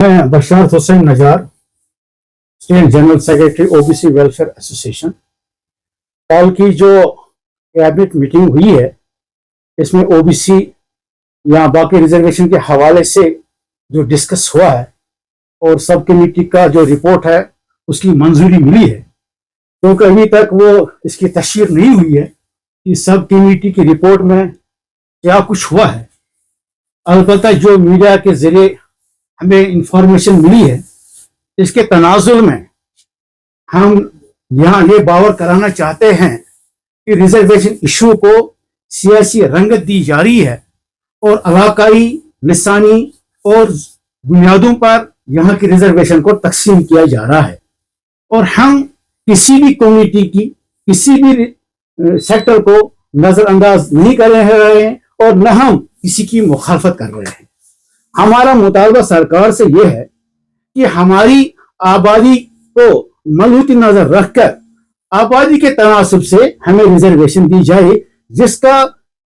मैं Basharat Hussain Nazar, state general secretary OBC welfare association. कल की जो कैबिनेट मीटिंग हुई है, इसमें ओबीसी या बाकी रिजर्वेशन के हवाले से जो डिस्कस हुआ है और सब कमेटी का जो रिपोर्ट है उसकी मंजूरी मिली है, क्योंकि अभी तक वो इसकी तशहीर नहीं हुई है कि सब कमेटी की रिपोर्ट में क्या कुछ हुआ है। अलबत्ता जो मीडिया के जरिए हमें इंफॉर्मेशन मिली है, इसके तनाजुल में हम यहाँ ये बावर कराना चाहते हैं कि रिजर्वेशन इशू को सियासी रंगत दी जा रही है और इलाकाई, लिसानी और बुनियादों पर यहाँ की रिजर्वेशन को तकसीम किया जा रहा है। और हम किसी भी कम्युनिटी की, किसी भी सेक्टर को नजरअंदाज नहीं कर रहे हैं और न हम किसी की मुखालफत कर रहे हैं। हमारा मुतालबा सरकार से यह है कि हमारी आबादी को मद्देनजर नजर रखकर आबादी के तनासब से हमें रिजर्वेशन दी जाए, जिसका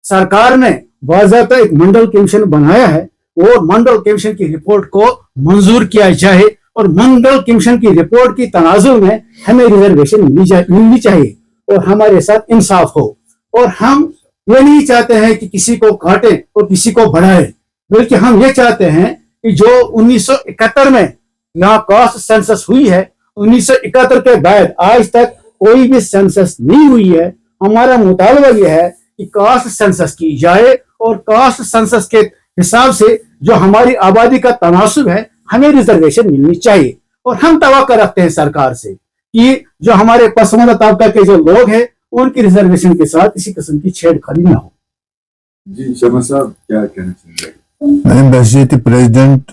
सरकार ने बाज़ाब्ता एक मंडल कमीशन बनाया है और मंडल कमीशन की रिपोर्ट को मंजूर किया जाए और मंडल कमीशन की रिपोर्ट की तनाजुल में हमें रिजर्वेशन मिलनी चाहिए और हमारे साथ इंसाफ हो। और हम ये नहीं चाहते हैं कि किसी को काटे और किसी को बढ़ाए, बल्कि हम ये चाहते हैं कि जो 1971 में यहाँ कास्ट सेंसस हुई है, 1971 के बाद आज तक कोई भी सेंसस नहीं हुई है। हमारा मुतालबा यह है कि कास्ट सेंसस की जाए और कास्ट सेंसस के हिसाब से जो हमारी आबादी का तनासुब है हमें रिजर्वेशन मिलनी चाहिए। और हम तवक्को रखते हैं सरकार से कि जो हमारे पसमानदा तबका के जो लोग हैं उनकी रिजर्वेशन के साथ किसी किस्म की छेड़खानी ना हो। जी शर्मा साहब क्या कहना चाहिए? मैं बहसीत president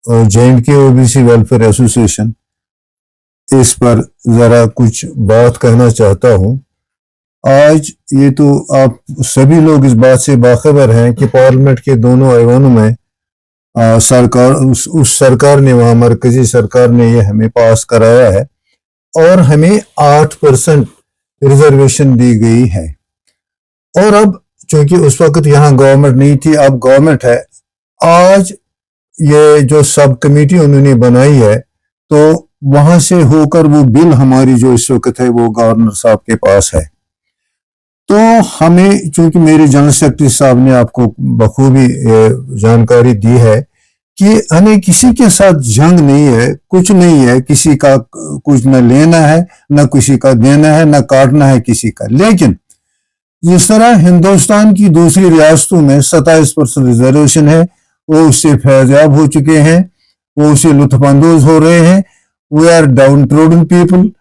J&K OBC welfare association इस पर जरा कुछ बात कहना चाहता हूं। आज ये तो आप सभी लोग इस बात से बाखबर हैं कि पार्लियामेंट के दोनों ऐवानों में सरकार उस सरकार ने, वहां मरकजी सरकार ने ये हमें पास कराया है और हमें 8% रिजर्वेशन दी गई है। और अब चूंकि उस वक्त यहाँ गवर्नमेंट नहीं थी, अब गवर्नमेंट है। आज ये जो सब कमेटी उन्होंने बनाई है, तो वहां से होकर वो बिल हमारी जो इस वक्त है वो गवर्नर साहब के पास है। तो हमें, चूंकि मेरे जनरल सेक्रेटरी साहब ने आपको बखूबी जानकारी दी है कि हमें किसी के साथ जंग नहीं है, कुछ नहीं है, किसी का कुछ न लेना है, न किसी का देना है, न काटना है किसी का। लेकिन जिस तरह हिंदुस्तान की दूसरी रियासतों में 27% रिजर्वेशन है, वो उससे फैज़याब हो चुके हैं, वो उससे लुत्फानंदोज हो रहे हैं। We are downtrodden people.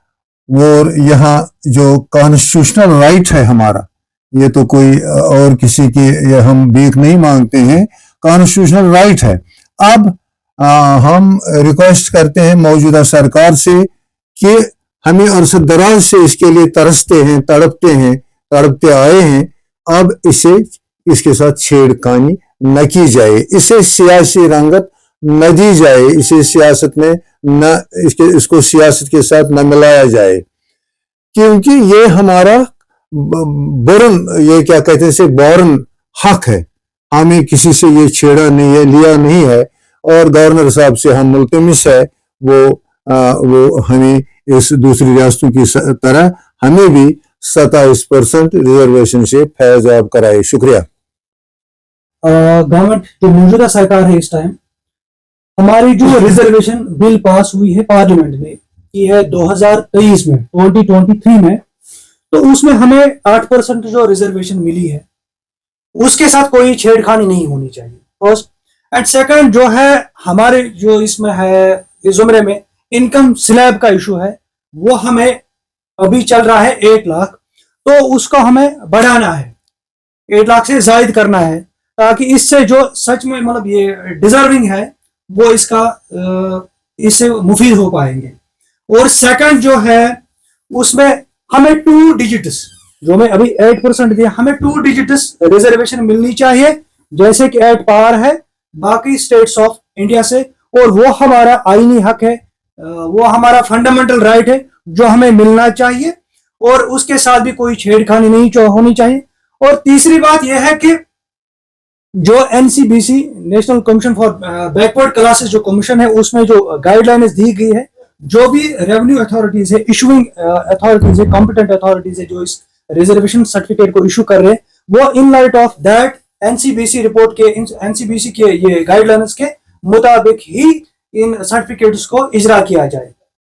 और यहाँ जो कॉन्स्टिट्यूशनल राइट है हमारा, ये तो कोई और किसी की हम भीख नहीं मांगते हैं, कॉन्स्टिट्यूशनल राइट है। अब हम रिक्वेस्ट करते हैं मौजूदा सरकार से कि हमें अरसद दराज से इसके लिए तरसते हैं, तड़पते आए हैं। अब इसके साथ छेड़खानी न की जाए, इसे सियासी रंगत न दी जाए, इसे सियासत में न इसको सियासत के साथ न मिलाया जाए, क्योंकि ये हमारा बरन, ये क्या कहते हैं इसे, बॉर्न हक है। हमें किसी से ये छेड़ा नहीं है, लिया नहीं है। और गवर्नर साहब से हम मुल्तमिस है वो हमें इस दूसरी रियासतों की तरह हमें भी 27% रिजर्वेशन से फैज़याब कराए। शुक्रिया। गवर्नमेंट जो मौजूदा सरकार है इस टाइम, हमारी जो रिजर्वेशन बिल पास हुई है पार्लियामेंट में की है 2023 में, 2023 में, तो उसमें हमें 8% जो रिजर्वेशन मिली है उसके साथ कोई छेड़खानी नहीं होनी चाहिए, फर्स्ट। एंड सेकंड जो है हमारे जो इसमें है इस जुमरे में इनकम स्लैब का इशू है, वो हमें अभी चल रहा है 8 लाख, तो उसको हमें बढ़ाना है, 8 लाख से जायद करना है, ताकि इससे जो सच में मतलब ये डिजर्विंग है वो इससे मुफीद हो पाएंगे। और सेकंड जो है उसमें हमें 2 डिजिट्स, जो मैं अभी 8% दिया, हमें 2 डिजिट्स रिजर्वेशन मिलनी चाहिए, जैसे कि एट पार है बाकी स्टेट्स ऑफ इंडिया से। और वो हमारा आईनी हक है, वो हमारा फंडामेंटल राइट है जो हमें मिलना चाहिए और उसके साथ भी कोई छेड़खानी नहीं होनी चाहिए। और तीसरी बात यह है कि جو NCBC national commission for backward classes جو کمیشن ہے اس میں جو گائیڈ لائنز دی گئی ہے, جو بھی ریونیو اتھارٹیز ہے, ایشوئنگ اتھارٹیز ہے, کمپیٹنٹ اتھارٹیز ہے جو اس ریزرویشن سرٹیفکیٹ کو ایشو کر رہے ہیں, وہ in light of that NCBC report کے NCBC کے یہ گائیڈ لائنز کے مطابق ہی ان سرٹیفکیٹس کو اجرا کیا جائے.